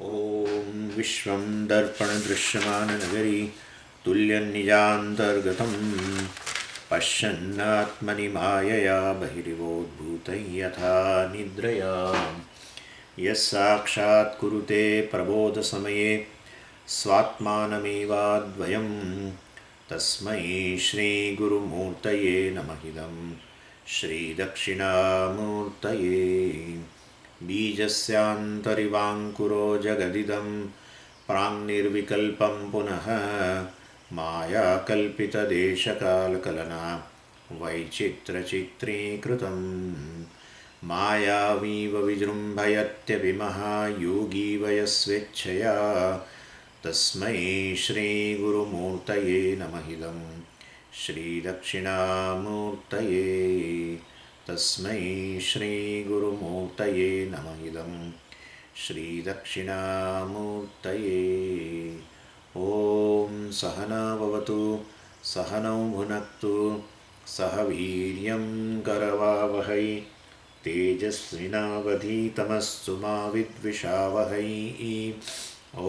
ॐ विश्वं दर्पणदृश्यमाननगरी तुल्यन्निजान्तर्गतं पश्यन्नात्मनि मायया बहिरिवोद्भूतं यथा निद्रया यस्साक्षात् कुरुते प्रबोधसमये स्वात्मानमेवाद्वयं तस्मै श्रीगुरुमूर्तये नमः श्रीदक्षिणामूर्तये बीजस्यान्तरिवाङ्कुरो जगदिदं प्राङ्निर्विकल्पं पुनः मायाकल्पितदेशकालकलना वैचित्रचित्रीकृतं मायावीव विजृम्भयत्यभिमः योगी वयस्वेच्छया तस्मै श्रीगुरुमूर्तये नमः श्रीदक्षिणामूर्तये तस्मै श्रीगुरुमूर्तये नमः श्रीदक्षिणामूर्तये ॐ सहना भवतु सहनौ भुनक्तु सह वीर्यं करवावहै तेजस्विनावधीतमस्तु मा विद्विषावहै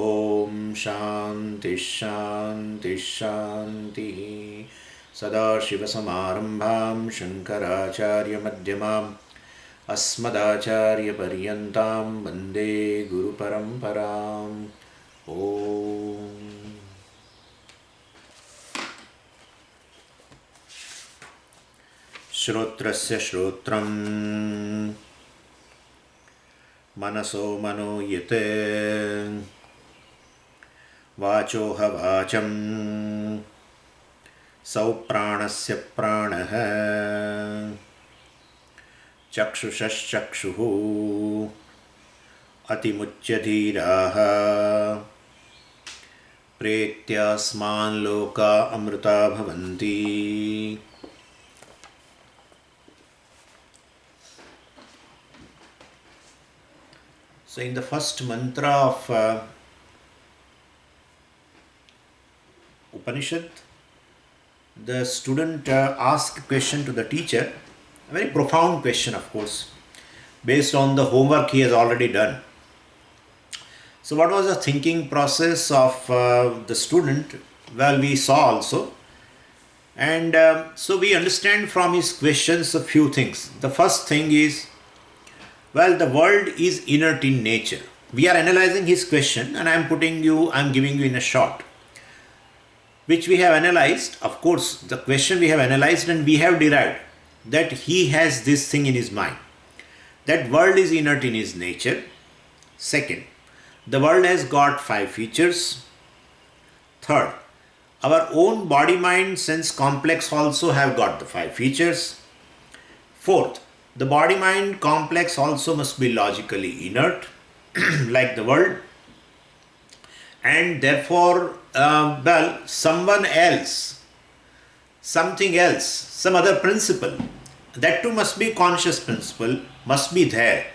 ॐ शान्तिः शान्तिः शान्तिः सदाशिवसमारम्भां शङ्कराचार्यमध्यमाम् अस्मदाचार्यपर्यन्तां वन्दे गुरुपरम्पराम् ॐ श्रोत्रस्य श्रोत्रं मनसो मनो यत् वाचोह वाचं सौ प्राणस्य प्राणः चक्षुषश्चक्षुः अतिमुच्यधीराः प्रेत्यास्मान् लोका अमृता भवन्ति। So in the first mantra of Upanishad, the student asked a question to the teacher, a very profound question, of course, based on the homework he has already done. So what was the thinking process of the student? Well, we saw also. And so we understand from his questions a few things. The first thing is, well, the world is inert in nature. We are analyzing his question and I am giving you in a short, which we have analyzed. Of course, the question we have analyzed and we have derived that he has this thing in his mind. That world is inert in his nature. Second, the world has got 5 features. Third, our own body, mind, sense complex also have got the 5 features. Fourth, the body mind complex also must be logically inert like the world, and therefore someone else, something else, some other principle, that too must be conscious principle, must be there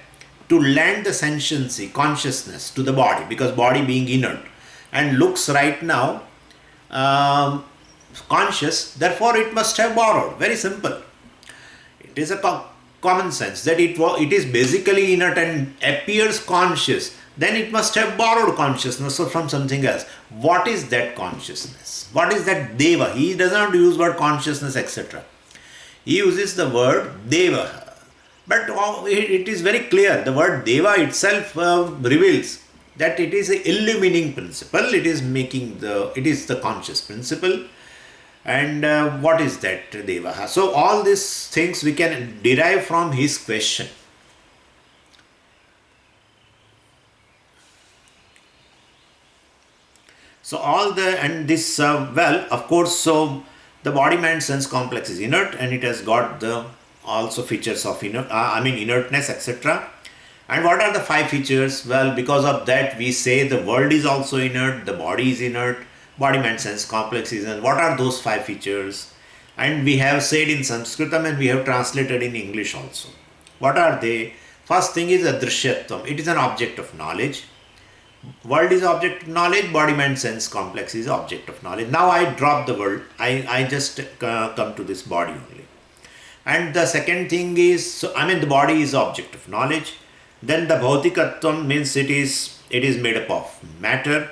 to lend the sentiency, consciousness to the body, because body being inert and looks right now conscious, therefore it must have borrowed. Very simple. It is a common sense that it is basically inert and appears conscious, then it must have borrowed consciousness from something else. What is that consciousness? What is that deva? He does not use word consciousness, etc. He uses the word deva. But it is very clear. The word deva itself reveals that it is an illumining principle. It is the conscious principle. And what is that Devaha? So all these things we can derive from his question. So of course, so the body mind sense complex is inert and it has got the also features of inertness, etc. And what are the 5 features? Well, because of that we say the world is also inert, the body is inert, body mind sense complex is inert. What are those 5 features? And we have said in Sanskritam and we have translated in English also. What are they? First thing is adrishyatvam. It is an object of knowledge. World is object of knowledge, body mind sense complex is object of knowledge. Now I drop the world, I just come to this body only. And the second thing is, the body is object of knowledge. Then the bhautikatvam means it is it is made up of matter.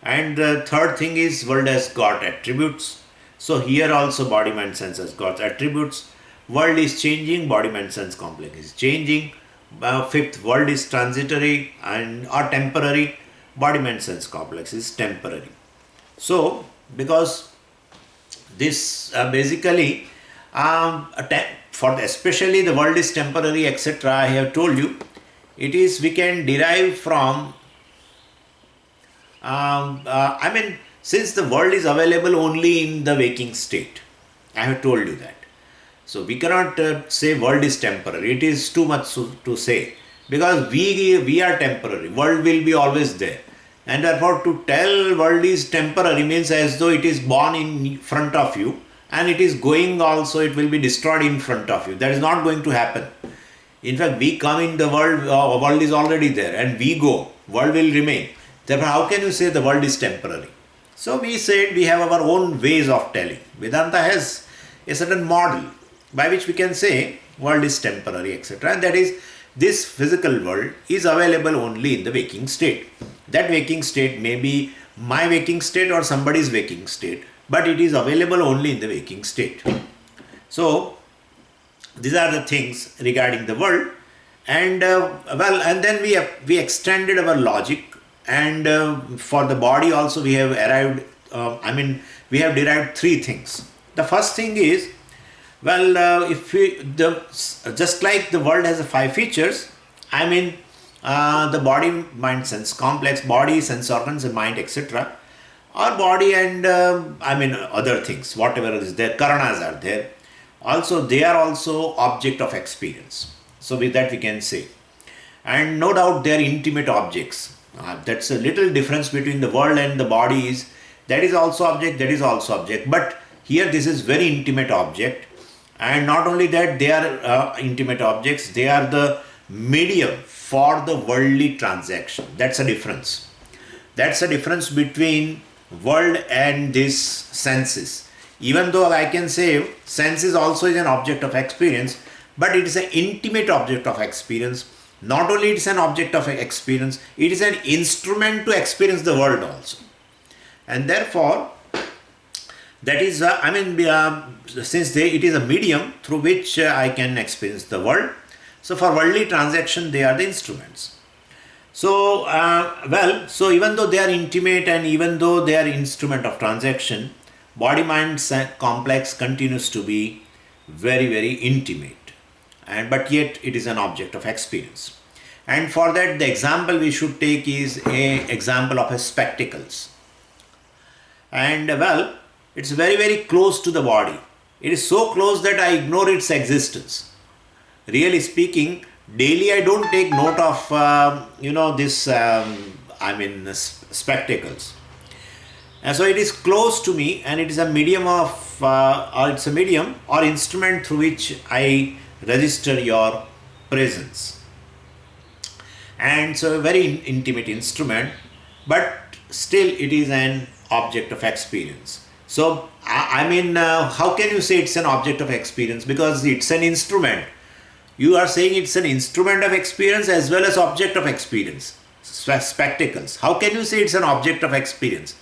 And the third thing is world has got attributes. So here also body mind sense has got attributes. World is changing, body mind sense complex is changing. Fifth, world is transitory and or temporary, body mind sense complex is temporary. So because this basically for especially the world is temporary, etc., I have told you, it is we can derive from since the world is available only in the waking state, I have told you that. So we cannot say world is temporary. It is too much to say, because we are temporary. World will be always there, and therefore to tell world is temporary means as though it is born in front of you and it is going also. It will be destroyed in front of you. That is not going to happen. In fact, we come in the world. World is already there, and we go. World will remain. Therefore, how can you say the world is temporary? So we said we have our own ways of telling. Vedanta has a certain model by which we can say world is temporary, etc. And that is, this physical world is available only in the waking state. That waking state may be my waking state or somebody's waking state, but it is available only in the waking state. So these are the things regarding the world. And and then we extended our logic. And for the body also we have arrived, we have derived three things. The first thing is, just like the world has 5 features, the body, mind, sense complex, body, sense organs, and mind, etc. Our body and other things, whatever is there, karanas are there. Also, they are also object of experience. So with that we can say, and no doubt they are intimate objects. That's a little difference between the world and the body is, that is also object, that is also object. But here this is very intimate object. And not only that, they are intimate objects, they are the medium for the worldly transaction. That's a difference. That's a difference between world and these senses. Even though I can say senses also is an object of experience, but it is an intimate object of experience. Not only it is an object of experience, it is an instrument to experience the world also. And therefore, that is, since it is a medium through which I can experience the world. So for worldly transaction, they are the instruments. So, so even though they are intimate and even though they are instrument of transaction, body-mind complex continues to be very, very intimate. But yet it is an object of experience. And for that, the example we should take is a example of a spectacles. And it's very, very close to the body. It is so close that I ignore its existence. Really speaking, daily I don't take note of spectacles. And so it is close to me, and it is a medium of or it's a medium or instrument through which I register your presence. And so a very intimate instrument, but still it is an object of experience. So how can you say it's an object of experience? Because it's an instrument. You are saying it's an instrument of experience as well as object of experience. Spectacles. How can you say it's an object of experience?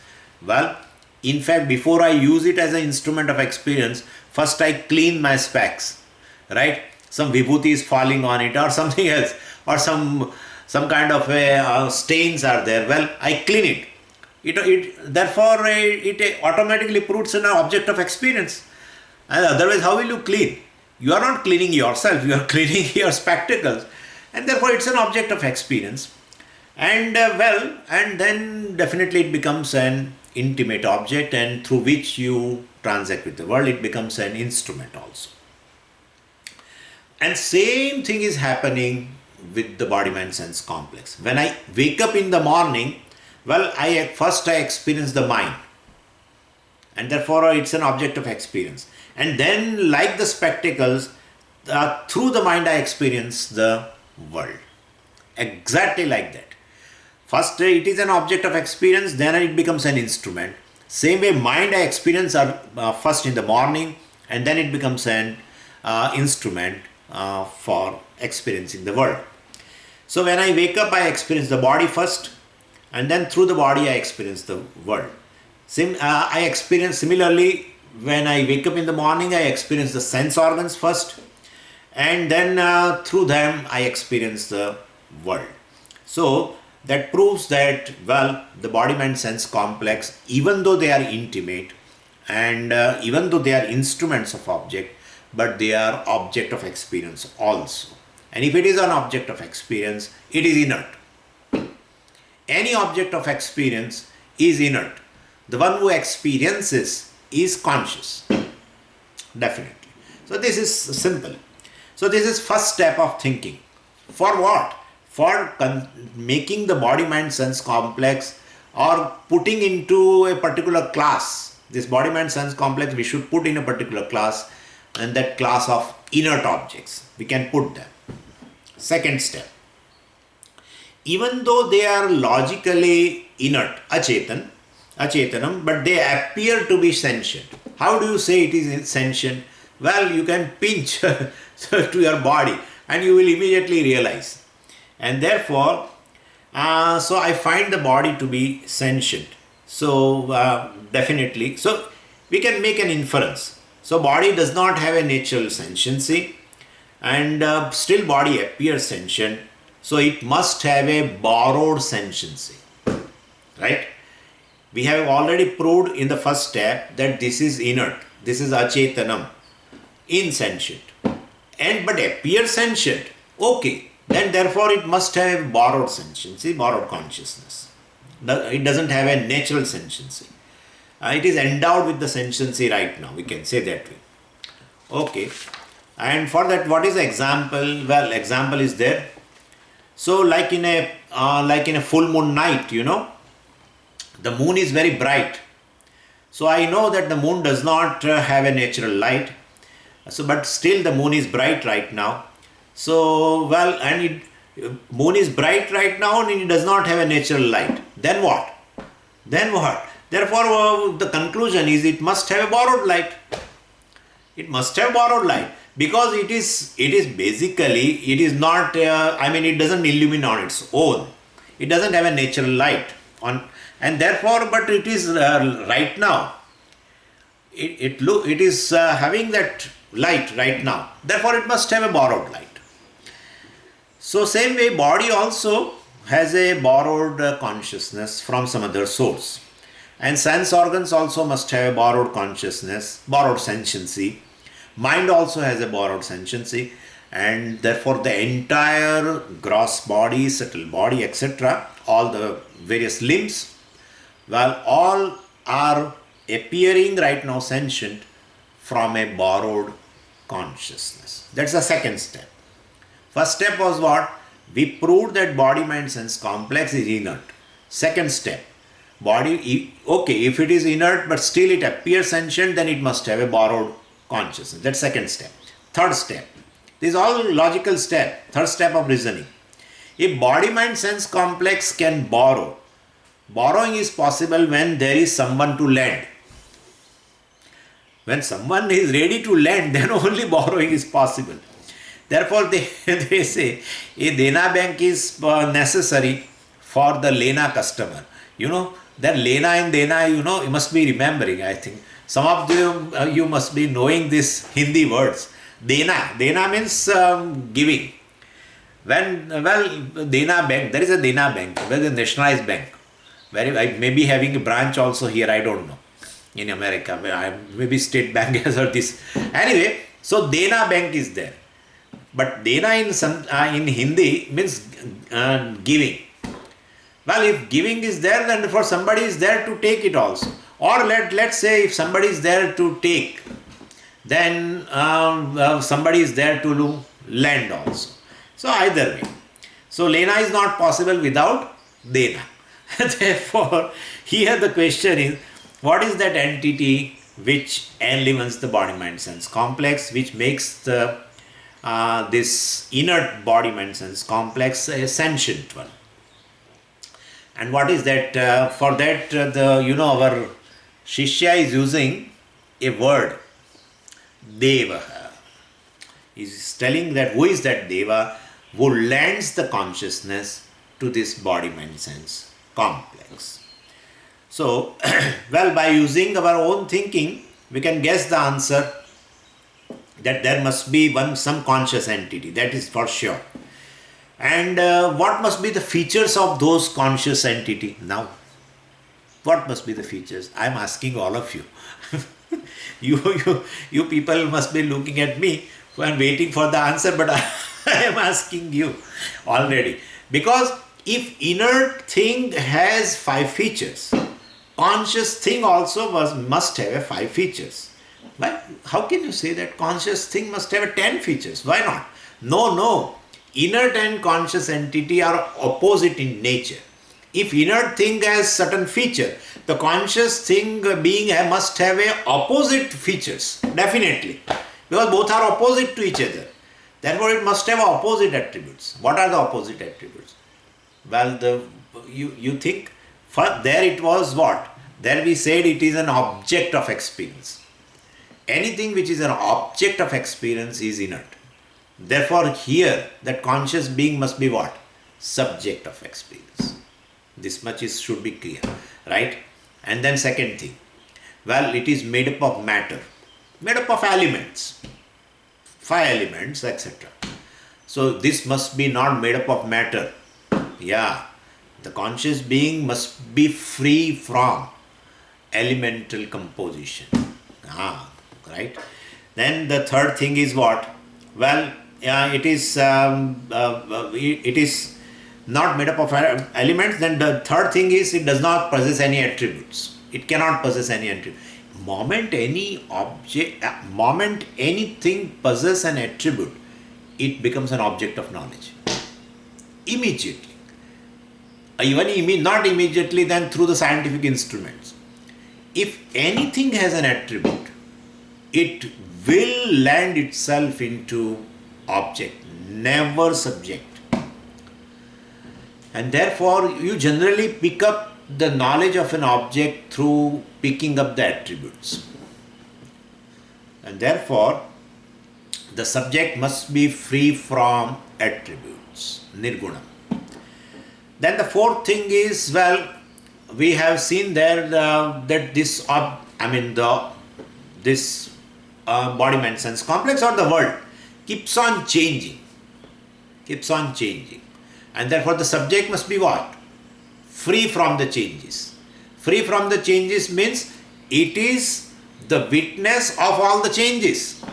Well, in fact, before I use it as an instrument of experience, first I clean my specs, right? Some vibhuti is falling on it or something else, or some kind of stains are there. Well, I clean it. Therefore, it automatically proves an object of experience. And otherwise, how will you clean? You are not cleaning yourself, you are cleaning your spectacles. And therefore, it's an object of experience. And and then definitely it becomes an intimate object, and through which you transact with the world, it becomes an instrument also. And same thing is happening with the body mind sense complex. When I wake up in the morning, first I experience the mind, and therefore it's an object of experience. And then, like the spectacles, through the mind I experience the world. Exactly like that. First it is an object of experience, then it becomes an instrument. Same way, mind I experience first in the morning, and then it becomes an instrument for experiencing the world. So when I wake up, I experience the body first, and then through the body, I experience the world. I experience similarly when I wake up in the morning, I experience the sense organs first, and then through them, I experience the world. So that proves that, well, the body mind sense complex, even though they are intimate and even though they are instruments of object, but they are object of experience also. And if it is an object of experience, it is inert. Any object of experience is inert. The one who experiences is conscious, definitely. So this is simple. So this is first step of thinking. For what? For making the body mind sense complex, or putting into a particular class. This body mind sense complex we should put in a particular class, and that class of inert objects we can put them. Second step, even though they are logically inert, achetanam, but they appear to be sentient. How do you say it is sentient? Well, you can pinch to your body and you will immediately realize. And therefore, so I find the body to be sentient. So definitely, so we can make an inference. So body does not have a natural sentiency, and still body appears sentient. So it must have a borrowed sentiency, right? We have already proved in the first step that this is inert, this is achetanam, insentient, and but appears sentient. Okay, then therefore it must have borrowed sentiency, borrowed consciousness. It doesn't have a natural sentiency. It is endowed with the sentiency right now, we can say that way. Okay, and for that, what is the example? Well, example is there. So like in a full moon night, the moon is very bright. So I know that the moon does not have a natural light. So but still the moon is bright right now. So well, and moon is bright right now and it does not have a natural light. Then what? Therefore the conclusion is it must have a borrowed light. It must have borrowed light, because it is basically, it is not, it doesn't illumine on its own. It doesn't have a natural light on, and therefore, but it is right now. It is having that light right now. Therefore, it must have a borrowed light. So same way, body also has a borrowed consciousness from some other source. And sense organs also must have a borrowed consciousness, borrowed sentiency. Mind also has a borrowed sentiency, and therefore the entire gross body, subtle body, etc., all the various limbs, well, all are appearing right now sentient from a borrowed consciousness. That's the second step. First step was what? We proved that body, mind, sense complex is inert. Second step, body, okay, if it is inert but still it appears sentient, then it must have a borrowed consciousness. That's second step. Third step. This is all logical step. Third step of reasoning. If body, mind, sense complex can borrow, borrowing is possible when there is someone to lend. When someone is ready to lend, then only borrowing is possible. Therefore, they say a Dena bank is necessary for the Lena customer. That Lena and Dena, you must be remembering, I think. Some of you must be knowing these Hindi words. Dena means giving. Dena bank, there is a Dena bank, there is a nationalized bank, where I may be having a branch also here, I don't know, in America, where maybe State Bank has or this. Anyway, so Dena bank is there. But Dena in Hindi means giving. Well, if giving is there, then for somebody is there to take it also. Or let's say if somebody is there to take, then somebody is there to lend also. So either way. So Lena is not possible without Dena. Therefore, here the question is, what is that entity which enlivens the body, mind, sense complex, which makes the this inert body, mind, sense complex a sentient one? And what is that? For that, our Shishya is using a word, Deva. He is telling that who is that Deva? who lends the consciousness to this body mind sense complex. So, well, by using our own thinking, we can guess the answer that there must be some conscious entity, that is for sure. And what must be the features of those conscious entity now? What must be the features? I am asking all of you. You people must be looking at me and waiting for the answer, but I am asking you already. Because if inert thing has 5 features, conscious thing also must have 5 features. Why? How can you say that conscious thing must have 10 features? Why not? No. Inert and conscious entity are opposite in nature. If inert thing has certain feature, the conscious thing being must have a opposite features, definitely. Because both are opposite to each other. Therefore, it must have opposite attributes. What are the opposite attributes? Well, you think, there it was what? There we said it is an object of experience. Anything which is an object of experience is inert. Therefore, here that conscious being must be what? Subject of experience. This much should be clear, right? And then second thing, well, it is made up of matter, made up of elements, 5 elements, etc. So this must be not made up of matter. Yeah, the conscious being must be free from elemental composition. Right? Then the third thing is what? Well, it is not made up of elements. Then the third thing is it does not possess any attributes. It cannot possess any attribute. Moment anything possess an attribute, it becomes an object of knowledge. Immediately. Even not immediately, then through the scientific instruments. If anything has an attribute, it will land itself into object, never subject. And therefore, you generally pick up the knowledge of an object through picking up the attributes. And therefore, the subject must be free from attributes, nirgunam. Then the fourth thing is, well, we have seen there that this body mind sense complex or the world keeps on changing, and therefore the subject must be what? Free from the changes. Free from the changes means it is the witness of all the changes.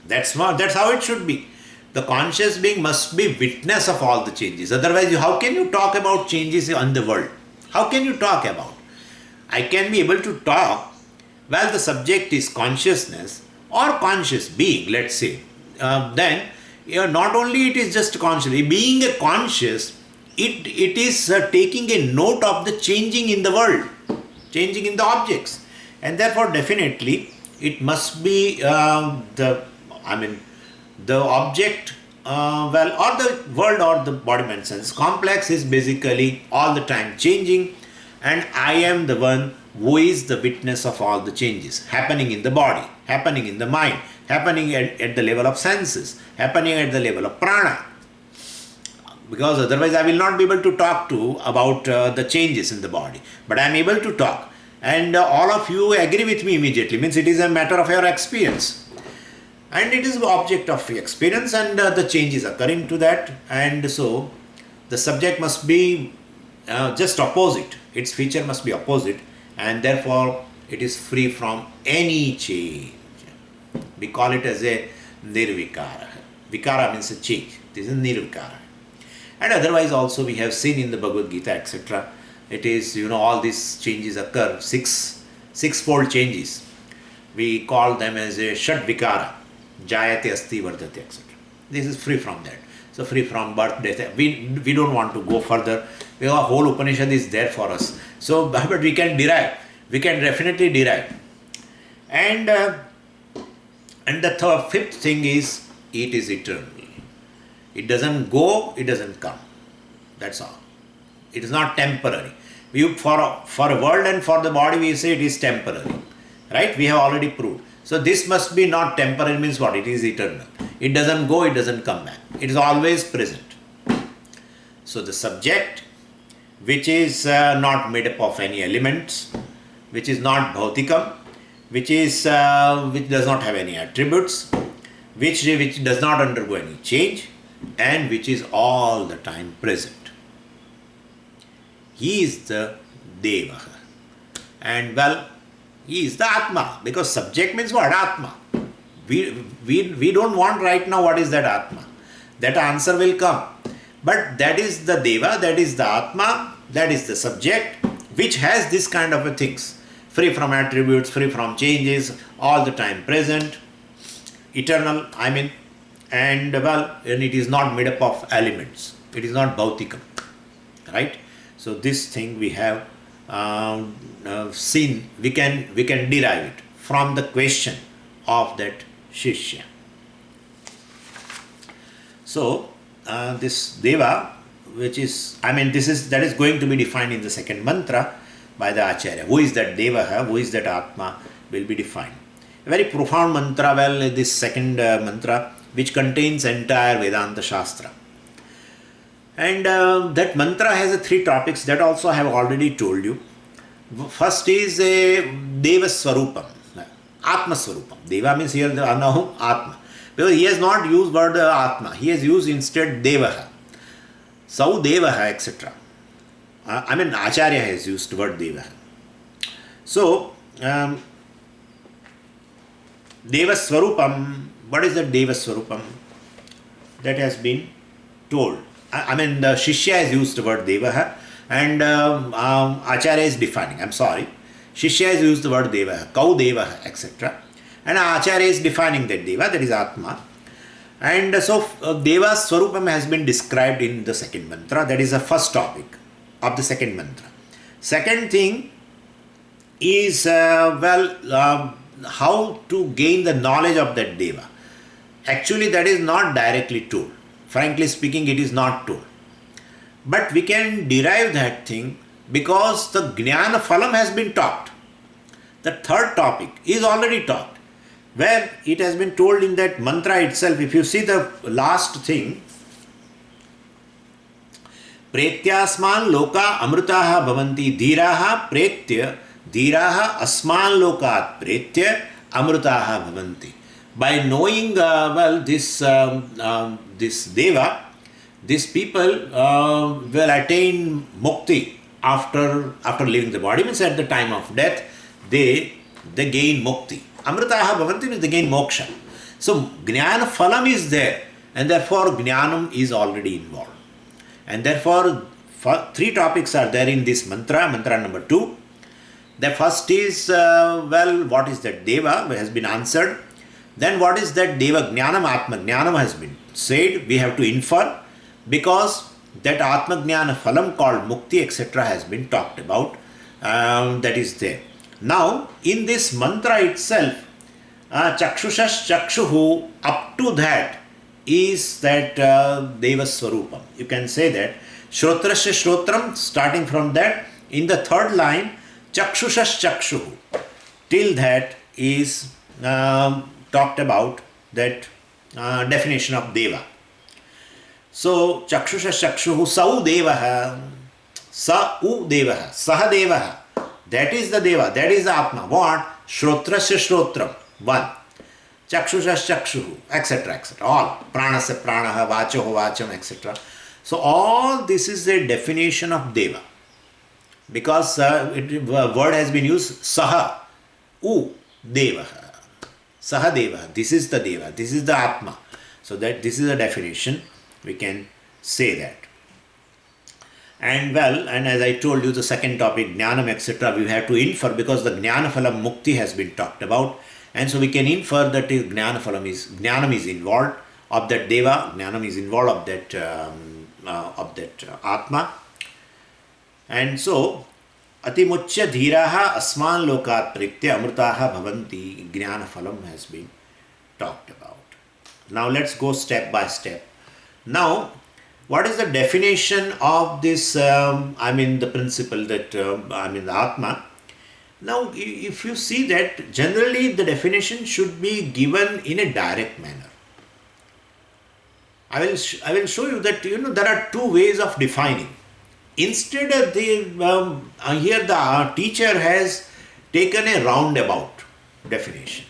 That's how it should be. The conscious being must be witness of all the changes. Otherwise, how can you talk about changes in the world? How can you talk about? I can be able to talk, well, the subject is consciousness or conscious being, let's say. Then, not only it is just conscious, being a conscious, it is taking a note of the changing in the world, changing in the objects. And therefore, definitely, it must be the object, or the world or the body mind sense complex is basically all the time changing, and I am the one who is the witness of all the changes happening in the body, happening in the mind, happening at the level of senses, happening at the level of prana. Because otherwise I will not be able to talk about the changes in the body. But I am able to talk. And all of you agree with me immediately. Means it is a matter of your experience. And it is the object of experience, and the change is occurring to that. And so the subject must be just opposite. Its feature must be opposite. And therefore it is free from any change. We call it as a nirvikara. Vikara means a change. This is nirvikara. And otherwise also we have seen in the Bhagavad Gita, etc. It is, all these changes occur, sixfold changes. We call them as a Shadvikara. Jayate asti vardhate, etc. This is free from that. So free from birth, death. We don't want to go further. Our whole Upanishad is there for us. So, but we can derive. We can definitely derive. And the fifth thing is, it is eternal. It doesn't go, it doesn't come. That's all. It is not temporary. For a world and for the body, we say it is temporary. Right? We have already proved. So this must be not temporary, means what? It is eternal. It doesn't go, it doesn't come back. It is always present. So the subject, which is not made up of any elements, which is not bhautikam, which does not have any attributes, which does not undergo any change, and which is all the time present. He is the Deva. And well, he is the Atma, because subject means what? Atma. We don't want right now what is that Atma. That answer will come. But that is the Deva, that is the Atma, that is the subject, which has this kind of a things. Free from attributes, free from changes, all the time present, eternal, and well, and it is not made up of elements. It is not bhautikam. Right? So this thing we have seen, we can derive it from the question of that Shishya. So this Deva, which is, that is going to be defined in the second mantra by the Acharya. Who is that Deva, who is that Atma, will be defined. A very profound mantra, this second mantra, which contains entire Vedanta Shastra. And that mantra has three topics that also I have already told you. First is a Deva Swarupam, Atma Swarupam. Deva means here the Anahum Atma. Because he has not used word Atma, he has used instead Devaha, Sau Devaha, etc. Acharya has used word Devaha. So, Deva Swarupam, what is the Deva Swarupam? That has been told. The Shishya has used the word Devaha, and Acharya is defining. Shishya has used the word Devaha, Kau Devaha, etc. And Acharya is defining that Deva, that is Atma. And so Deva Swarupam has been described in the second mantra. That is the first topic of the second mantra. Second thing is, how to gain the knowledge of that Deva. Actually, that is not directly told. Frankly speaking, it is not told. But we can derive that thing because the Jnana Phalam has been taught. The third topic is already taught, where it has been told in that mantra itself. If you see the last thing, Pretyasman loka amrutaha bhavanti dhiraha pretya dhiraha asman lokat pretya amrutaha bhavanti. By knowing this Deva, these people will attain mukti after leaving the body. Means at the time of death, they gain mukti. Amritaha bhavanti means they gain moksha. So Jnana Phalam is there, and therefore Jnanam is already involved. And therefore three topics are there in this mantra number 2. The first is, what is that Deva, has been answered. Then what is that Deva? Jnanam Atma Jnanam has been said. We have to infer, because that Atma Jnana Phalam called Mukti, etc. has been talked about. That is there. Now, in this mantra itself, Chakshushas Chakshuhu, up to that is that Deva Swarupam. You can say that. Shrotrasya Shrotram, starting from that, in the third line, Chakshushas Chakshuhu. Till that is talked about that definition of Deva. So, Chakshushas Chakshuhu, Sau Devaha, Sa U Devaha, Saha Devaha. That is the Deva, that is the Atma. What? Shrotrasya Shrotram, 1. Chakshushas Chakshuhu, etc., etc. All. Pranasya Pranaha, Vachoho Vacham, etc. So, all this is a definition of Deva. Because word has been used, Saha, U Devaha. Saha Devaha, this is the Deva, this is the Atma. So, that this is a definition, we can say that. And and as I told you, the second topic, Jnanam, etc., we have to infer, because the Jnana Phalam Mukti has been talked about. And so we can infer that Jnanam is involved of that Deva, Jnanam is involved of that Atma. And so, Atimuchya dhiraha asman lokat pritya amrutaha bhavanti, Jnana Phalam has been talked about. Now let's go step by step. Now, what is the definition of this, the principle that, the Atma? Now, if you see that, generally the definition should be given in a direct manner. I will show you that there are two ways of defining. Instead of here the teacher has taken a roundabout definition.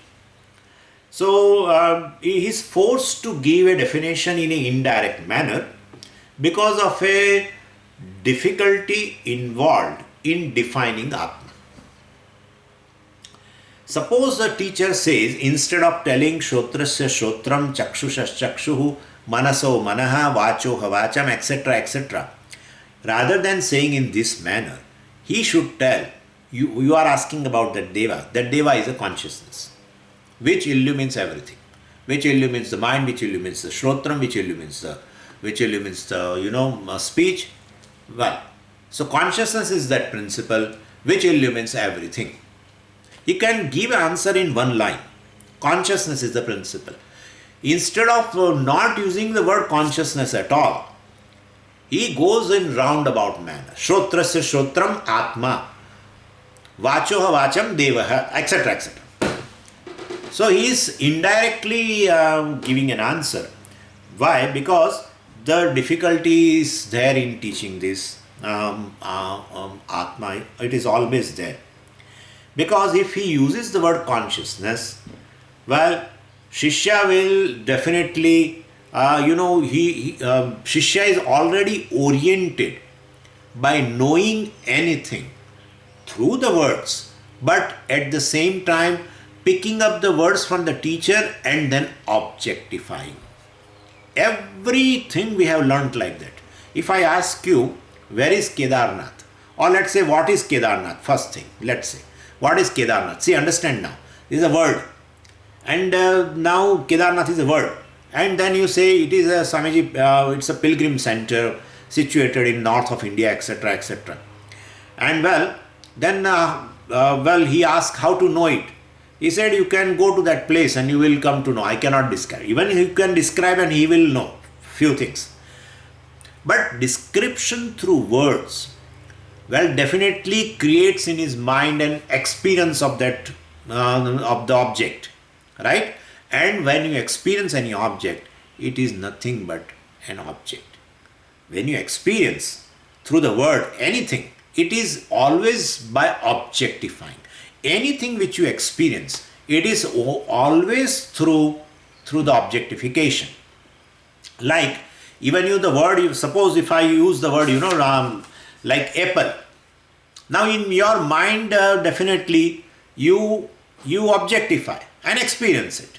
So he is forced to give a definition in an indirect manner because of a difficulty involved in defining Atma. Suppose the teacher says, instead of telling Shrotrasya Shrotram, Chakshusha Chakshuhu, Manaso Manaha, Vacho Havacham, etc., etc., rather than saying in this manner, he should tell, you are asking about that Deva. That Deva is a consciousness which illumines everything, which illumines the mind, which illumines the Shrotram, which illumines the speech. Well, so consciousness is that principle which illumines everything. He can give an answer in one line. Consciousness is the principle. Instead of not using the word consciousness at all, he goes in roundabout manner. Shrotrasya Shrotram Atma, Vachoha Vacham Devaha, etc., etc. So he is indirectly giving an answer. Why? Because the difficulty is there in teaching this Atma. It is always there. Because if he uses the word consciousness, well, Shishya will definitely, Shishya is already oriented by knowing anything through the words, but at the same time picking up the words from the teacher and then objectifying. Everything we have learnt like that. If I ask you, where is Kedarnath? Or let's say, what is Kedarnath? First thing, let's say. What is Kedarnath? See, understand now. This is a word. And now Kedarnath is a word. And then you say it is a Swamiji, it's a pilgrim center situated in north of India, etc., etc. And then he asked how to know it. He said you can go to that place and you will come to know. I cannot describe. Even you can describe and he will know few things. But description through words, well, definitely creates in his mind an experience of that of the object, right? And when you experience any object, it is nothing but an object. When you experience through the word anything, it is always by objectifying. Anything which you experience, it is always through the objectification. Like even the word, suppose if I use the word, like apple. Now in your mind, definitely you objectify and experience it.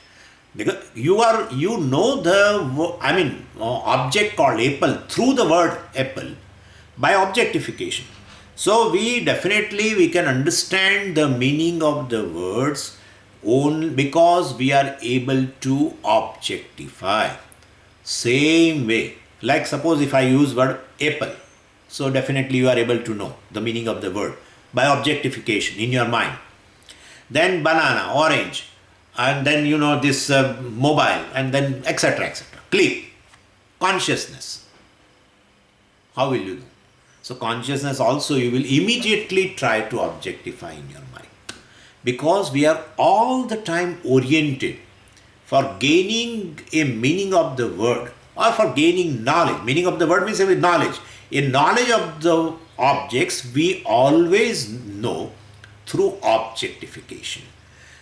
Because you know the object called apple through the word apple by objectification. So we can understand the meaning of the words only because we are able to objectify. Same way, like suppose if I use word apple, so definitely you are able to know the meaning of the word by objectification in your mind. Then banana, orange, and then this mobile, and then etc., etc. Click. Consciousness. How will you know? So consciousness also you will immediately try to objectify in your mind. Because we are all the time oriented for gaining a meaning of the word or for gaining knowledge. Meaning of the word means with knowledge. In knowledge of the objects, we always know through objectification.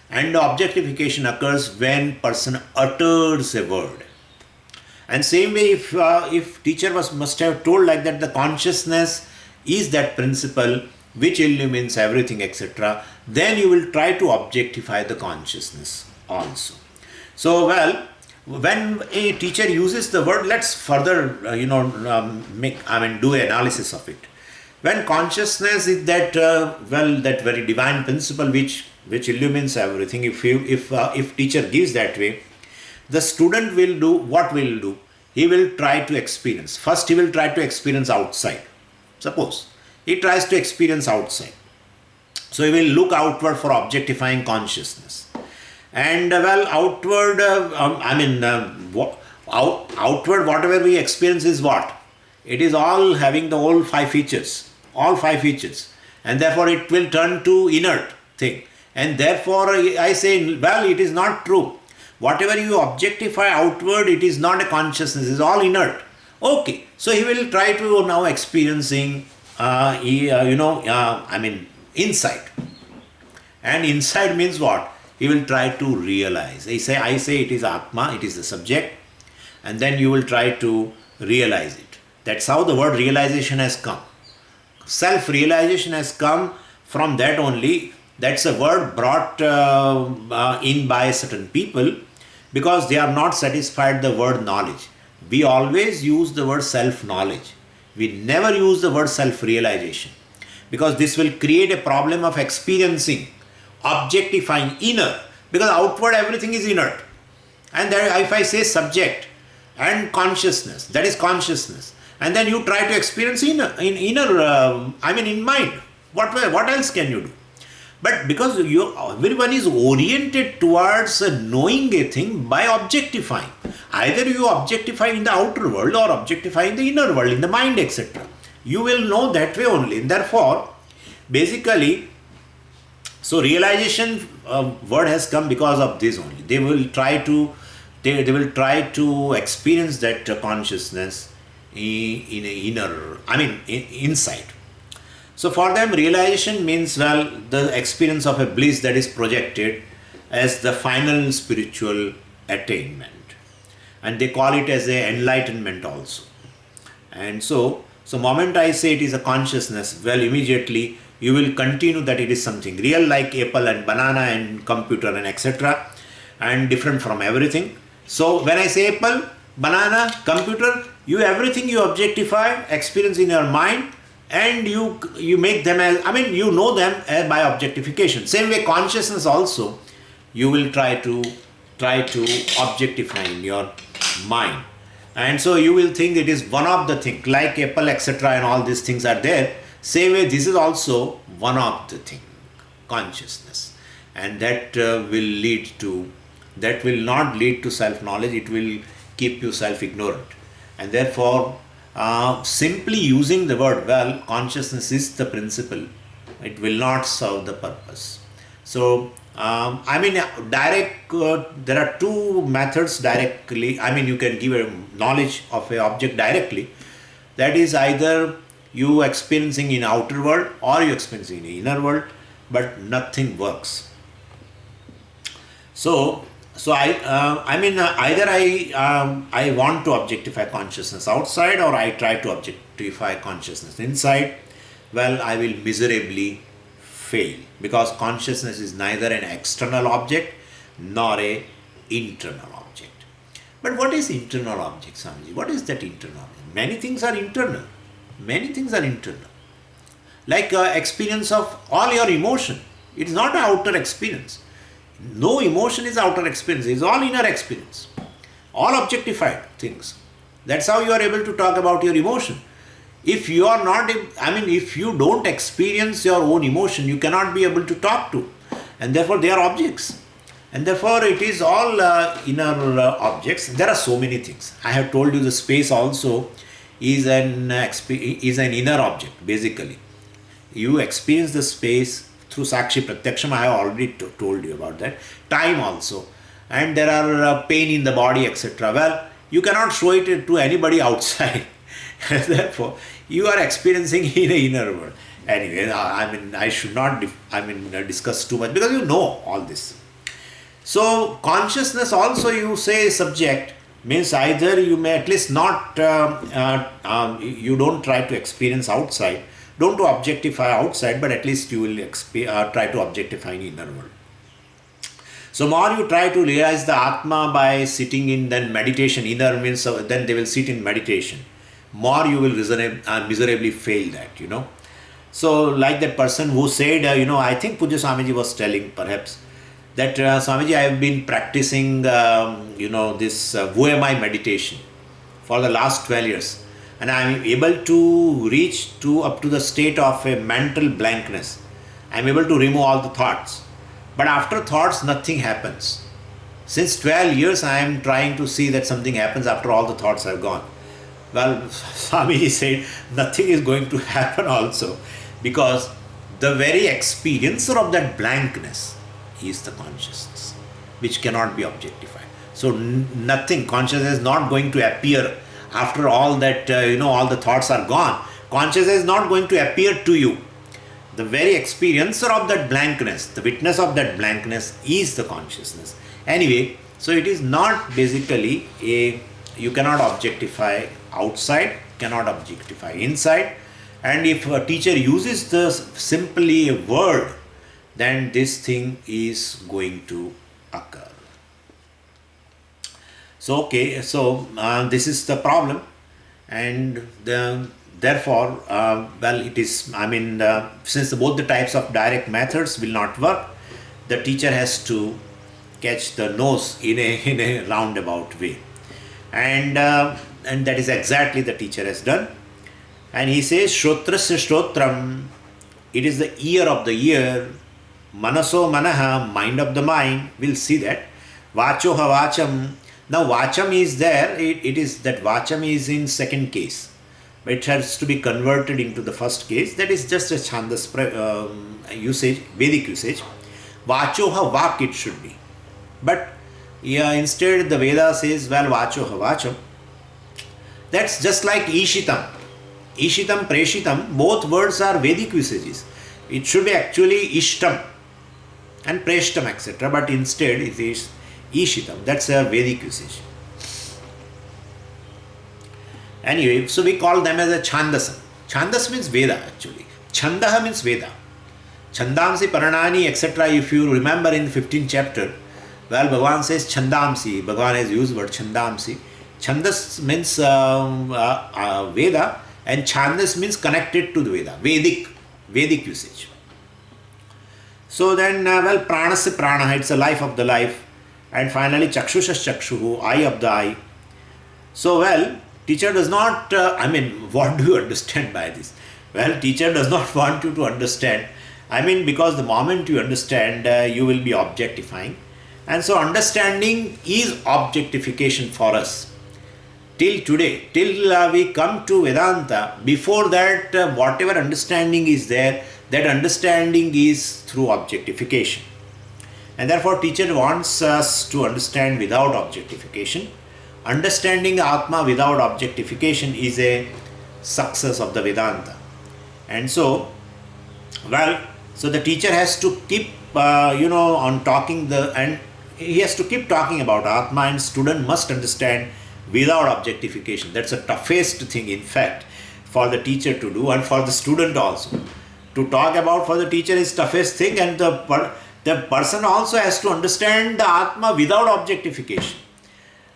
And objectification occurs when person utters a word. And same way, if teacher must have told like that, the consciousness is that principle which illumines everything, etc., then you will try to objectify the consciousness also. So, when a teacher uses the word, let's further, do analysis of it. When consciousness is that, that very divine principle which illumines everything, if teacher gives that way, the student will do, what will do? He will try to experience. First, he will try to experience outside. Suppose he tries to experience outside. So he will look outward for objectifying consciousness. And outward, outward, whatever we experience is what? It is all having the all five features. And therefore it will turn to inert thing. And therefore I say, it is not true. Whatever you objectify outward, it is not a consciousness, it is all inert. Okay, so he will try to now experiencing, insight. And insight means what? He will try to realize. I say it is Atma, it is the subject, and then you will try to realize it. That's how the word realization has come. Self-realization has come from that only. That's a word brought in by certain people because they are not satisfied the word knowledge. We always use the word self-knowledge. We never use the word self-realization because this will create a problem of experiencing, objectifying inner, because outward everything is inert. And there, if I say subject and consciousness, that is consciousness, and then you try to experience in mind. What else can you do? But because everyone is oriented towards knowing a thing by objectifying. Either you objectify in the outer world or objectify in the inner world, in the mind, etc. You will know that way only. And therefore, basically, so realization word has come because of this only. They will try to experience that consciousness in a insight. So for them, realization means, the experience of a bliss that is projected as the final spiritual attainment. And they call it as a enlightenment also. And so moment I say it is a consciousness, immediately you will continue that it is something real like apple and banana and computer and etc. and different from everything. So when I say apple, banana, computer, everything you objectify, experience in your mind, and you make them as, you know them by objectification. Same way consciousness also, you will try to objectify in your mind. And so you will think it is one of the things, like apple, etc. and all these things are there. Same way this is also one of the thing, consciousness. And that will not lead to self-knowledge, it will keep you self-ignorant. And therefore, simply using the word, consciousness is the principle, it will not serve the purpose. So, there are two methods directly. You can give a knowledge of an object directly. That is either you experiencing in outer world or you experiencing in inner world, but nothing works. Either I want to objectify consciousness outside or I try to objectify consciousness inside. I will miserably fail because consciousness is neither an external object nor an internal object. But what is internal object, Swamiji? What is that internal object? Many things are internal. Like experience of all your emotion. It is not an outer experience. No emotion is outer experience. It is all inner experience. All objectified things. That's how you are able to talk about your emotion. If you are not, if you don't experience your own emotion, you cannot be able to talk to. And therefore they are objects. And therefore it is all inner objects. There are so many things. I have told you the space also is an inner object, basically. You experience the space through Sakshi Pratyaksham. I have already told you about that. Time also. And there are pain in the body, etc. You cannot show it to anybody outside. Therefore, you are experiencing in the inner world. Anyway, I should not discuss too much because you know all this. So, consciousness also you say subject means either you may at least not, you don't try to experience outside, don't to objectify outside, but at least you will try to objectify in inner world. So more you try to realize the Atma by sitting in then meditation, inner means then they will sit in meditation. More you will miserably fail that, So like that person who said, I think Puja Swamiji was telling perhaps that Swamiji, I have been practicing, this Who Am I meditation for the last 12 years. And I am able to reach up to the state of a mental blankness. I am able to remove all the thoughts. But after thoughts, nothing happens. Since 12 years, I am trying to see that something happens after all the thoughts have gone. Swamiji said, nothing is going to happen also. Because the very experiencer of that blankness is the consciousness, which cannot be objectified. So nothing, consciousness is not going to appear after all that, all the thoughts are gone. Consciousness is not going to appear to you. The very experiencer of that blankness, the witness of that blankness is the consciousness. Anyway, so it is not basically you cannot objectify outside, cannot objectify inside. And if a teacher uses the simply a word, then this thing is going to occur. So this is the problem, and therefore, it is. Since both the types of direct methods will not work, the teacher has to catch the nose in a roundabout way, and that is exactly the teacher has done. And he says, Shrotrasya Shrotram, it is the ear of the ear, Manaso Manaha, mind of the mind. We'll see that. Vachoha Vacham. Now Vacham is there, it is that Vacham is in second case, but it has to be converted into the first case. That is just a Chandas usage, Vedic usage. Vachoha Vak it should be. But instead the Veda says, Vachoha Vacham. That's just like Ishitam. Ishitam, Preshitam, both words are Vedic usages. It should be actually Ishtam and Preshtam, etc. But instead it is Ishitam. That's a Vedic usage. Anyway, so we call them as a Chandasam. Chandas means Veda actually. Chandaha means Veda. Chandamsi, Paranani, etc. If you remember in 15th chapter, Bhagavan says Chandamsi. Bhagavan has used word Chandamsi. Chandas means Veda, and Chandas means connected to the Veda. Vedic usage. So then, Pranasya Prana, it's a life of the life. And finally, Chakshushas Chakshuhu, eye of the eye. So, teacher does not, what do you understand by this? Teacher does not want you to understand. Because the moment you understand, you will be objectifying. And so, understanding is objectification for us. Till today, till we come to Vedanta, before that, whatever understanding is there, that understanding is through objectification. And therefore, teacher wants us to understand without objectification. Understanding Atma without objectification is a success of the Vedanta. And so, so the teacher has to keep, on talking and he has to keep talking about Atma, and student must understand without objectification. That's the toughest thing, in fact, for the teacher to do, and for the student also. To talk about for the teacher is toughest thing, and the person also has to understand the Atma without objectification.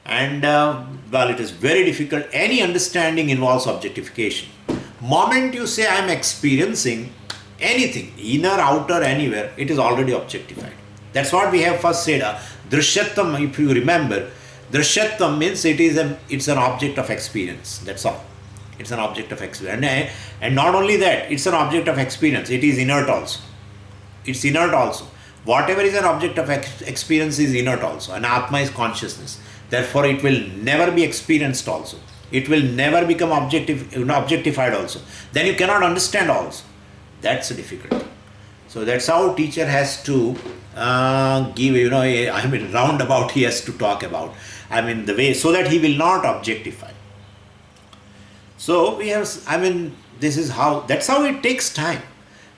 And it is very difficult. Any understanding involves objectification. Moment you say I am experiencing anything, inner, outer, anywhere, it is already objectified. That's what we have first said. Drishyatvam, if you remember, Drishyatvam means it's an object of experience. That's all. It's an object of experience. And not only that, it's an object of experience. It is inert also. It's inert also. Whatever is an object of experience is inert also. And Atma is consciousness. Therefore, it will never be experienced also. It will never become objectified also. Then you cannot understand also. That's a difficulty. So that's how teacher has to give, roundabout he has to talk about. The way, so that he will not objectify. So we have, that's how it takes time.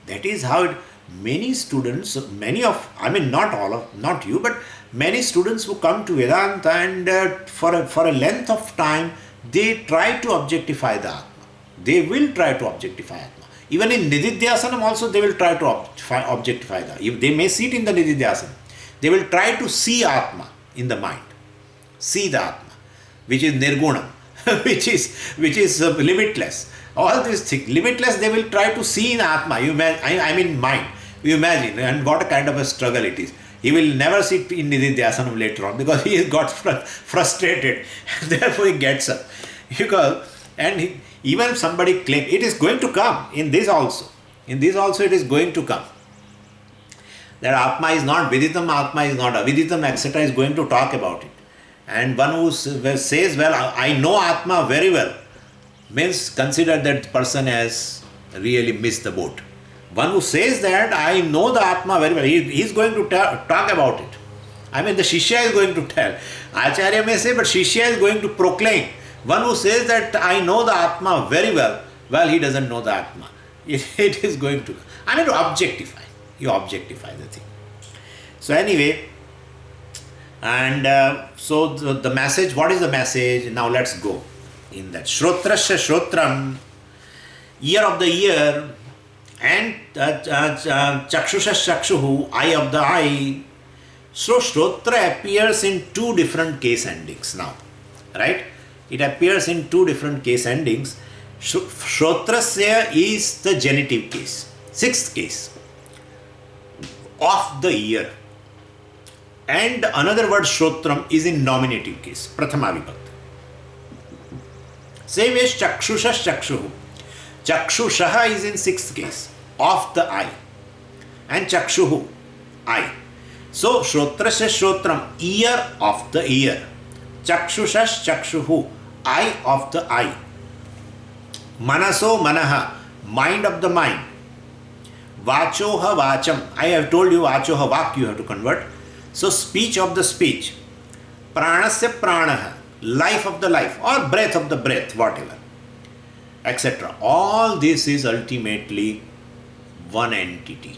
That is how many students, not you, but many students who come to Vedanta and for a length of time, they try to objectify the Atma. They will try to objectify Atma. Even in Nididhyasanam also they will try to objectify that. If they may sit in the Nididhyasanam, they will try to see Atma in the mind. See the Atma, which is Nirguna, which is limitless. All these things, limitless, they will try to see in Atma. Mind. You imagine, and what a kind of a struggle it is. He will never sit in Nididhyasanam later on because he has got frustrated. Therefore, he gets up. Even if somebody claims, it is going to come in this also. In this also, it is going to come. That Atma is not Viditam, Atma is not Aviditam, etc. is going to talk about it. And one who says, I know Atma very well, means consider that person has really missed the boat. One who says that I know the Atma very well, he is going to talk about it. I mean, the Shishya is going to tell. Acharya may say, but Shishya is going to proclaim. One who says that I know the Atma very well, well, he doesn't know the Atma. It is going to, I mean, to objectify. You objectify the thing. So anyway, and so the message, what is the message? Now let's go in that. Shrotrasya Shrotram, ear of the ear, and Chakshusha Chakshuhu, eye of the eye. So Shrotra appears in two different case endings now, right? It appears in two different case endings. Shrotrasya is the genitive case, sixth case of the ear. And another word Shrotram is in nominative case, Prathama Vibhakti. Same as Chakshusha Chakshuhu. Chakshushaha is in sixth case, of the eye. And Chakshuhu, eye. So Shrotrasya Shrotram, ear of the ear. Chakshusha Chakshuhu, eye of the eye. Manaso Manaha, mind of the mind. Vachoha Vacham, I have told you Vachoha Vak you have to convert. So speech of the speech. Pranasya Pranaha, life of the life, or breath of the breath, whatever, etc. All this is ultimately one entity.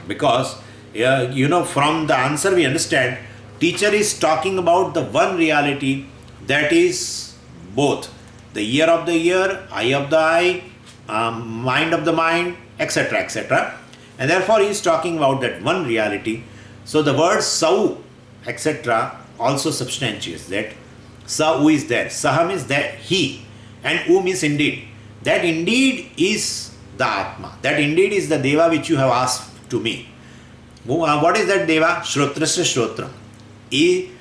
Because, from the answer we understand, teacher is talking about the one reality that is both the ear of the ear, eye of the eye, mind of the mind, etc., etc. And therefore he is talking about that one reality. So the word Sau, etc. also substantiates that. Sa, is there. Saha means that he, and U means indeed. That indeed is the Atma. That indeed is the Deva which you have asked to me. What is that Deva? Shrotrasya Shrotram. He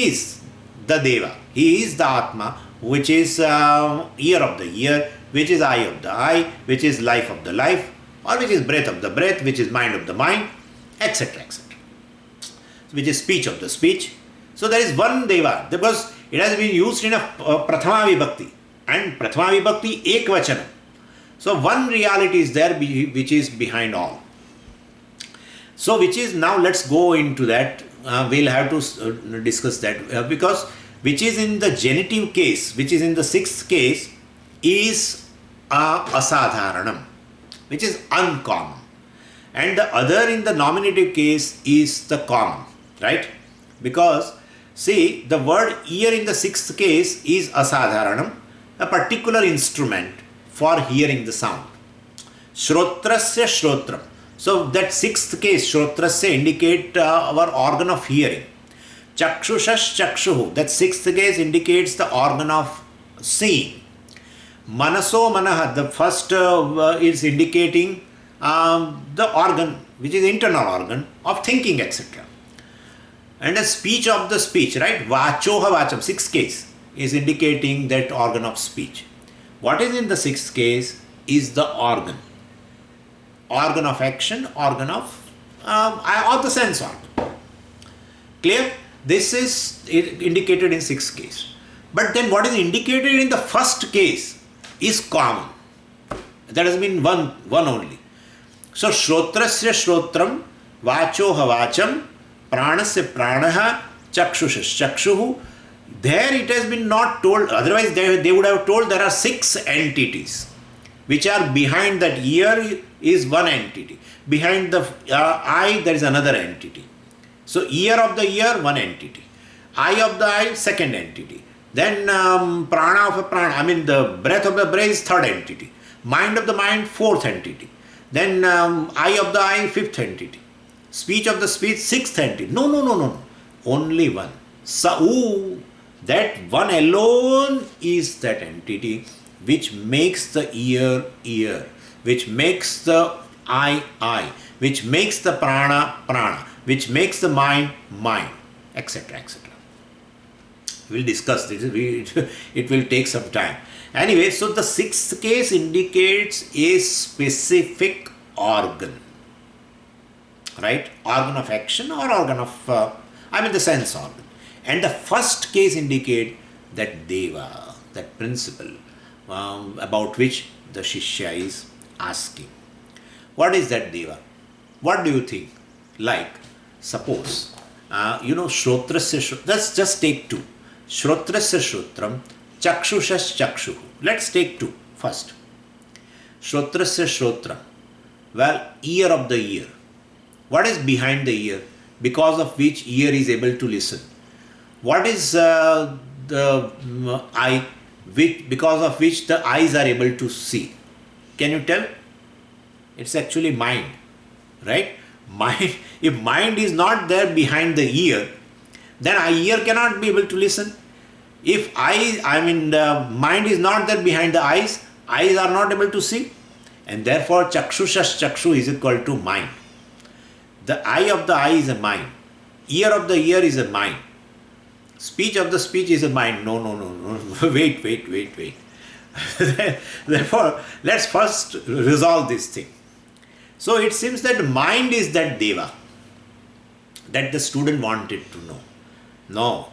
is the Deva. He is the Atma, which is ear of the ear, which is eye of the eye, which is life of the life, or which is breath of the breath, which is mind of the mind, etc., etc. Which is speech of the speech. So there is one Deva, because it has been used in a Prathama Vibhakti, and Prathama Vibhakti Ekvachanam. So one reality is there which is behind all. So which is, now let's go into that. We'll have to discuss that because which is in the genitive case, which is in the sixth case, is asadharanam, which is uncommon. And the other in the nominative case is the common, right? Because see, the word ear in the sixth case is asadharanam, a particular instrument for hearing the sound. Shrotrasya Shrotram. So that sixth case, Shrotrasya, indicate our organ of hearing. Chakshushash Chakshuhu, that sixth case indicates the organ of seeing. Manaso Manaha, the first is indicating the organ, which is internal organ of thinking, etc. And a speech of the speech, right? Vachoha Vacham, sixth case, is indicating that organ of speech. What is in the sixth case is the organ. Organ of action, organ of the sense organ. Clear? This is indicated in sixth case. But then what is indicated in the first case is common. That has been one only. So Shrotrasya Shrotram, Vachoha Vacham, Pranasya Pranaha, Chakshusha Chakshuhu. There it has been not told, otherwise they would have told there are six entities which are behind that ear is one entity. Behind the eye there is another entity. So ear of the ear, one entity. Eye of the eye, second entity. Then prana of a prana, I mean the breath of the breath is third entity. Mind of the mind, fourth entity. Then eye of the eye, fifth entity. Speech of the speech, sixth entity. No. Only one. Sa'u, that one alone is that entity which makes the ear ear, which makes the eye, which makes the prana, which makes the mind, etc., etc. We'll discuss this. It will take some time. Anyway, so the sixth case indicates a specific organ, right? Organ of action or organ of, the sense organ. And the first case indicate that Deva, that principle about which the Shishya is asking. What is that Deva? What do you think? Like, suppose Shrotrasya, let's just take two. Shrotrasya Shrotram, Chakshushas Chakshuhu. Let's take two first. Shrotrasya Shrotram. Well, ear of the ear. What is behind the ear? Because of which ear is able to listen. What is the eye? Because of which the eyes are able to see. Can you tell? It's actually mind, right? Mind. If mind is not there behind the ear, then our ear cannot be able to listen. If the mind is not there behind the eyes are not able to see, and therefore Chakshushas Chakshu is equal to mind. The eye of the eye is a mind. Ear of the ear is a mind. Speech of the speech is a mind. No. Wait. Therefore, let's first resolve this thing. So it seems that mind is that Deva that the student wanted to know. No.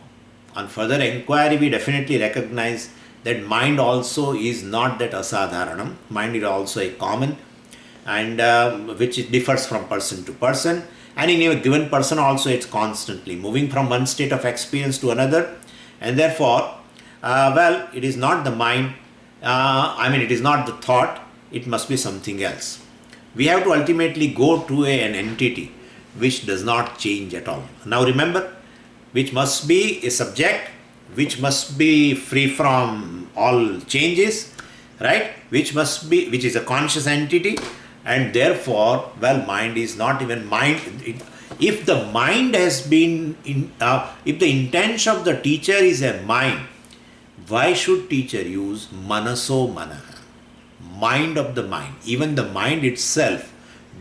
On further inquiry, we definitely recognize that mind also is not that asadharanam. Mind is also a common, and which differs from person to person. And in a given person also, it's constantly moving from one state of experience to another. And therefore, it is not the mind, it is not the thought, it must be something else. We have to ultimately go to an entity which does not change at all. Now remember, which must be a subject, which must be free from all changes, right? Which is a conscious entity, and therefore, mind is not even mind. If the mind has been, if the intention of the teacher is a mind, why should teacher use manaso manaha? Mind of the mind. Even the mind itself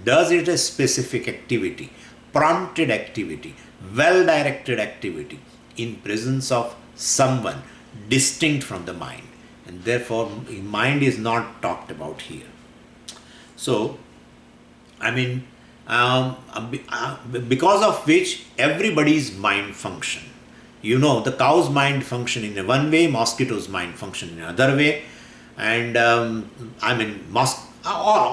does it a specific activity, prompted activity, well-directed activity in presence of someone distinct from the mind, and therefore mind is not talked about here. So, because of which everybody's mind function. The cow's mind function in a one way, mosquito's mind function in another way, and or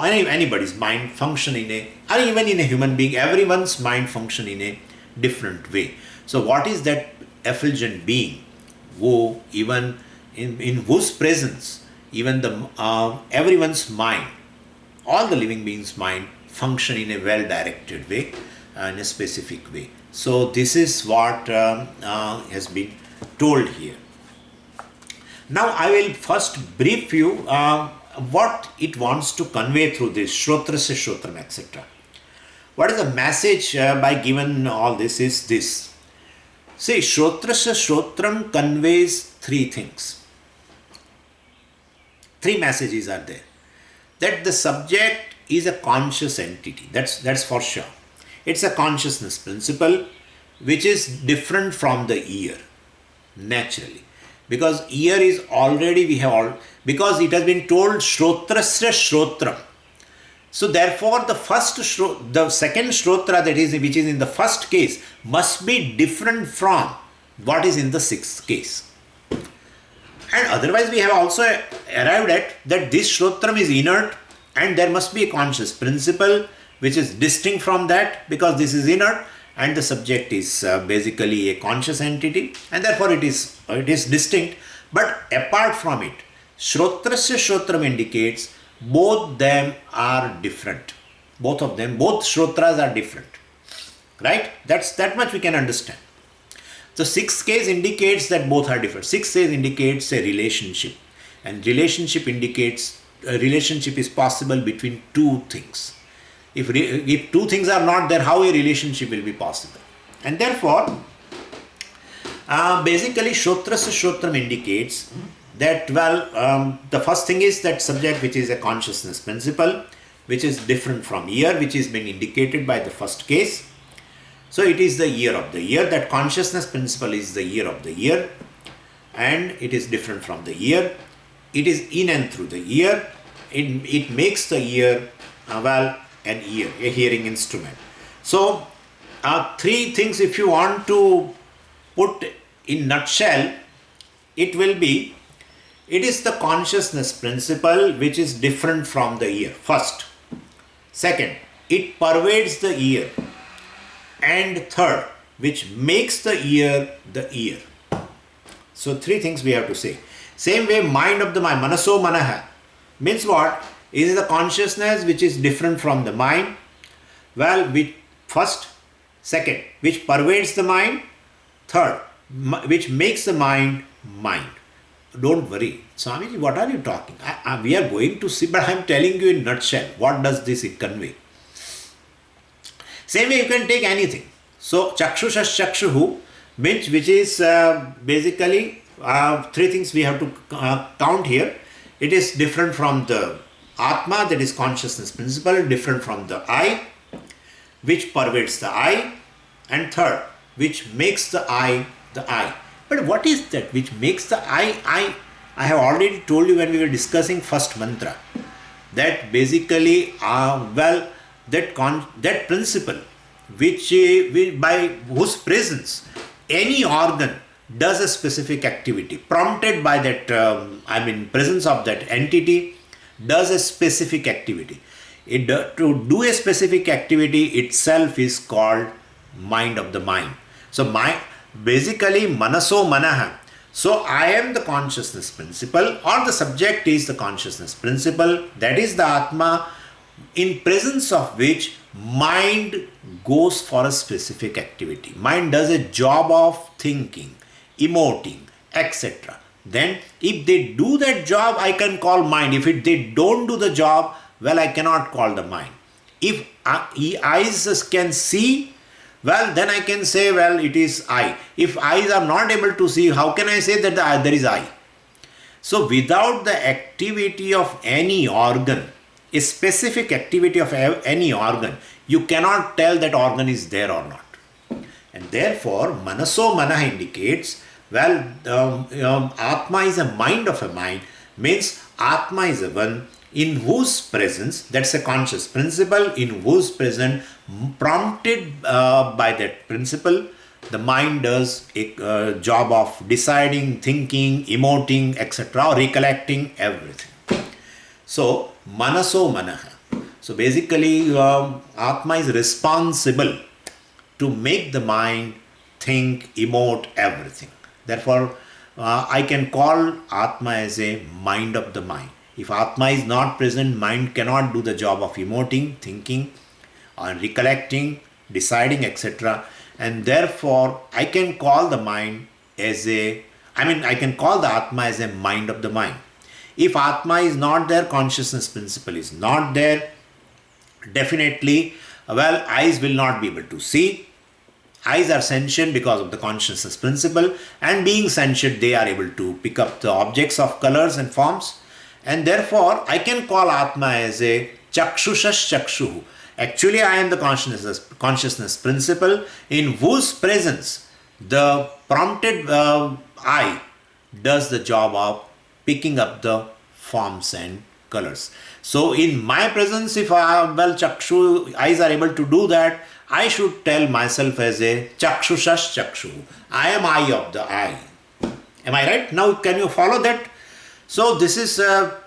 anybody's mind function or even in a human being, everyone's mind function in a different way. So what is that effulgent being who even in whose presence even everyone's mind, all the living beings' mind function in a well-directed way, in a specific way. So this is what has been told here. Now I will first brief you what it wants to convey through this Shrotrasya Shrotram, etc. What is the message by given all this is this. See, Shrotrasya Shrotram conveys three things. Three messages are there. That the subject is a conscious entity. That's for sure. It's a consciousness principle which is different from the ear, naturally. Because ear is already, because it has been told Shrotrasya Shrotram. So therefore the second Shrotra, that is, which is in the first case, must be different from what is in the sixth case. And otherwise we have also arrived at that this Shrotram is inert, and there must be a conscious principle which is distinct from that, because this is inert and the subject is basically a conscious entity, and therefore it is distinct. But apart from it, Shrotrasya Shrotram indicates both them are different. Both Shrotras are different. Right? That much we can understand. The sixth case indicates that both are different. Sixth case indicates a relationship. And relationship indicates a relationship is possible between two things. If two things are not there, how a relationship will be possible? And therefore, basically Shrotrasya Shrotram indicates that, the first thing is that subject which is a consciousness principle, which is different from ear, which is been indicated by the first case. So it is the ear of the ear, that consciousness principle is the ear of the ear, and it is different from the ear. It is in and through the ear. It makes the ear, an ear, a hearing instrument. So three things, if you want to put in nutshell, it is the consciousness principle which is different from the ear, first. Second, it pervades the ear. And third, which makes the ear the ear. So three things we have to say. Same way, mind of the mind, manaso manaha, means what? Is the consciousness which is different from the mind. Well, which first, second, which pervades the mind. Third, which makes the mind mind. Don't worry, Swamiji, what are you talking? We are going to see, but I am telling you in nutshell, what does this convey? Same way you can take anything. So, chakshushas chakshuhu means, which is basically three things we have to count here. It is different from the Atma, that is consciousness principle, different from the I, which pervades the I, and third, which makes the I the I. But what is that which makes the I? I have already told you when we were discussing first mantra that basically, that principle which by whose presence any organ does a specific activity prompted by that presence of that entity does a specific activity. To do a specific activity itself is called mind of the mind. So basically manaso manaha. So I am the consciousness principle, or the subject is the consciousness principle, that is the Atma, in presence of which mind goes for a specific activity. Mind does a job of thinking, emoting, etc. Then if they do that job, I can call mind. If they don't do the job, well, I cannot call the mind. If eyes can see, well, then I can say, well, it is I. If eyes are not able to see, how can I say that there is I? So without the activity of any organ, a specific activity of any organ, you cannot tell that organ is there or not. And therefore, manaso manaha indicates, well, Atma is a mind of a mind, means Atma is a one in whose presence, that's a conscious principle, in whose presence, prompted by that principle, the mind does a job of deciding, thinking, emoting, etc., or recollecting everything. So, manaso manaha. So basically, Atma is responsible to make the mind think, emote, everything. Therefore, I can call Atma as a mind of the mind. If Atma is not present, mind cannot do the job of emoting, thinking, or recollecting, deciding, etc. And therefore, I can call the mind as I can call the Atma as a mind of the mind. If Atma is not there, consciousness principle is not there, definitely, well, eyes will not be able to see. Eyes are sentient because of the consciousness principle, and being sentient, they are able to pick up the objects of colors and forms. And therefore, I can call Atma as a chakshushas chakshuhu. Actually, I am the consciousness principle in whose presence the prompted I does the job of picking up the forms and colors. So, in my presence, if chakshu, eyes are able to do that, I should tell myself as a chakshushas chakshuhu. I am eye of the eye. Am I right? Now, can you follow that? So this is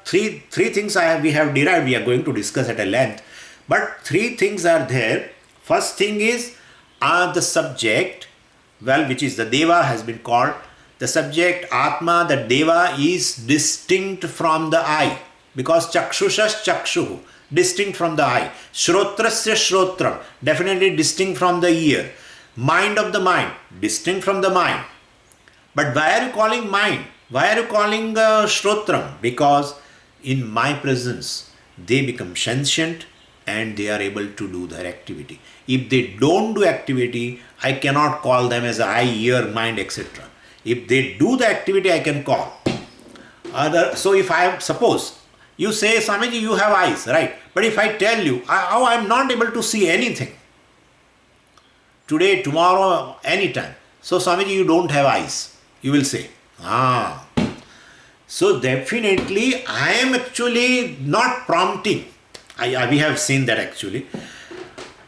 three things we have derived. We are going to discuss at a length, but three things are there. First thing is the subject, well, which is the Deva, has been called the subject Atma. The Deva is distinct from the I, because chakshushas chakshuhu, distinct from the eye. Shrotrasya shrotram, definitely distinct from the ear. Mind of the mind, distinct from the mind. But why are you calling mind? Why are you calling Shrotram? Because in my presence, they become sentient and they are able to do their activity. If they don't do activity, I cannot call them as eye, ear, mind, etc. If they do the activity, I can call. So if I suppose, you say, Swamiji, you have eyes, right? But if I tell you, how I am not able to see anything, today, tomorrow, anytime. So Swamiji, you don't have eyes. You will say, so definitely I am actually not prompting. We have seen that actually,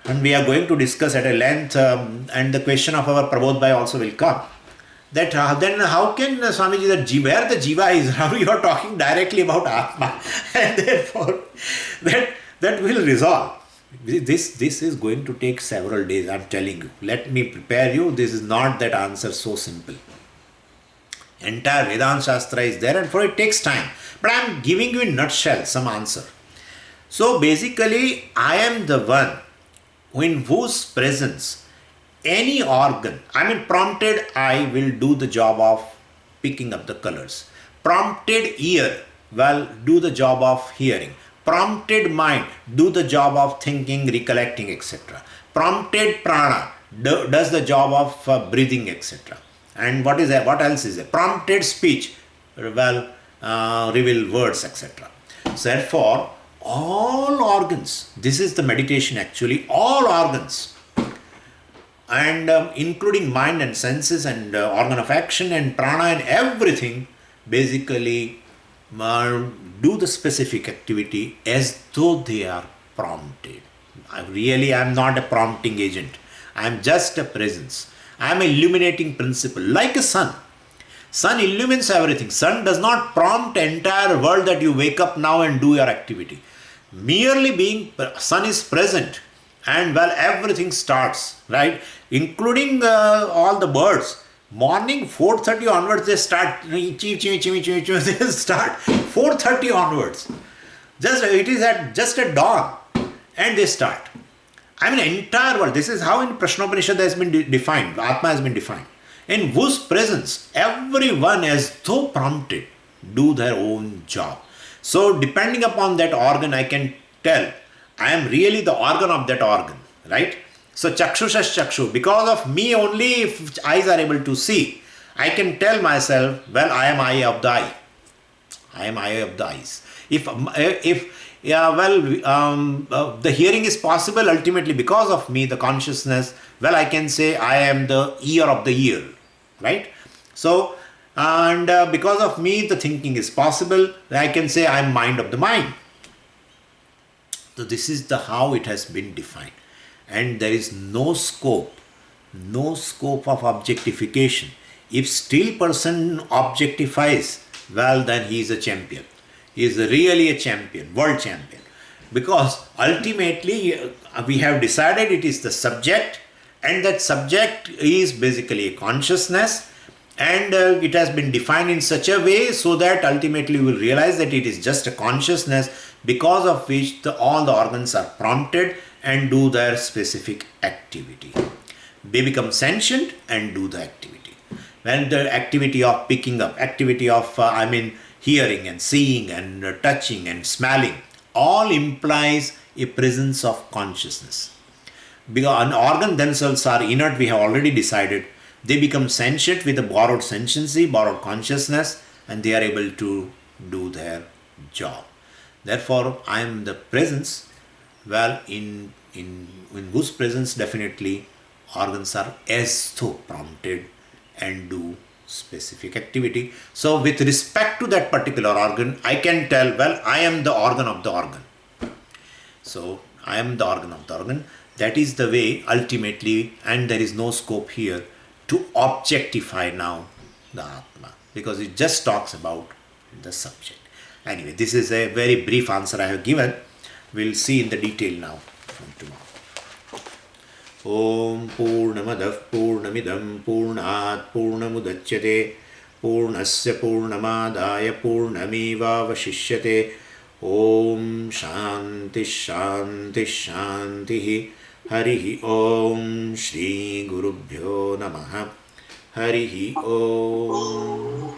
and we are going to discuss at a length, and the question of our Prabodh Bhai also will come, that then how can Swamiji, that where the Jiva is, how you are talking directly about Atma, and therefore that will resolve. This is going to take several days, I'm telling you. Let me prepare you. This is not that answer so simple. Entire Vedanta Shastra is there, and for it takes time. But I'm giving you in nutshell some answer. So basically, I am the one in whose presence any organ, I mean, prompted eye will do the job of picking up the colors. Prompted ear will do the job of hearing. Prompted mind do the job of thinking, recollecting, etc. Prompted prana does the job of breathing, etc. And what is that? What else is there? Prompted speech will reveal words, etc. So therefore, all organs, this is the meditation actually, all organs, and including mind and senses and organ of action and prana and everything, basically do the specific activity as though they are prompted. I'm not a prompting agent. I am just a presence. I am a illuminating principle, like a sun. Sun illumines everything. Sun does not prompt entire world that you wake up now and do your activity. Merely being sun is present, and well, everything starts, right? Including all the birds. Morning 4:30 onwards they start chee chee chee chee chee. They start 4:30 onwards. It is just at dawn, and they start. I mean, entire world. This is how in Prashnopanishad has been defined. Atma has been defined, in whose presence everyone, as though prompted, do their own job. So depending upon that organ, I can tell I am really the organ of that organ, right? So chakshushash chakshu, because of me only, if eyes are able to see, I can tell myself, well, I am eye of the eye. I am eye of the eyes. If yeah, well, the hearing is possible ultimately because of me, the consciousness, well, I can say I am the ear of the ear, right? So, and because of me, the thinking is possible. I can say I am mind of the mind. So this is the how it has been defined, and there is no scope of objectification. If still person objectifies, well, then he is a champion. He is really a champion, world champion, because ultimately we have decided it is the subject, and that subject is basically a consciousness, and it has been defined in such a way so that ultimately we will realize that it is just a consciousness, because of which all the organs are prompted and do their specific activity. They become sentient and do the activity. When the activity of picking up, activity of hearing and seeing and touching and smelling, all implies a presence of consciousness. Because an organ themselves are inert, we have already decided. They become sentient with a borrowed sentiency, borrowed consciousness, and they are able to do their job. Therefore, I am the presence, well, in whose presence definitely organs are as though prompted and do specific activity. So with respect to that particular organ, I can tell, well, I am the organ of the organ. So I am the organ of the organ. That is the way ultimately, and there is no scope here to objectify now the Atma, because it just talks about the subject. Anyway, this is a very brief answer I have given. We'll see in the detail now from tomorrow. Om Purnamadav Purnamidam Purnat Purnamudachyate Purnasya Purnamadaya Purnameva Vashishyate. Om Shanti Shanti Shanti. Harihi Om Shri Gurubhyo Namaha. Harihi Om.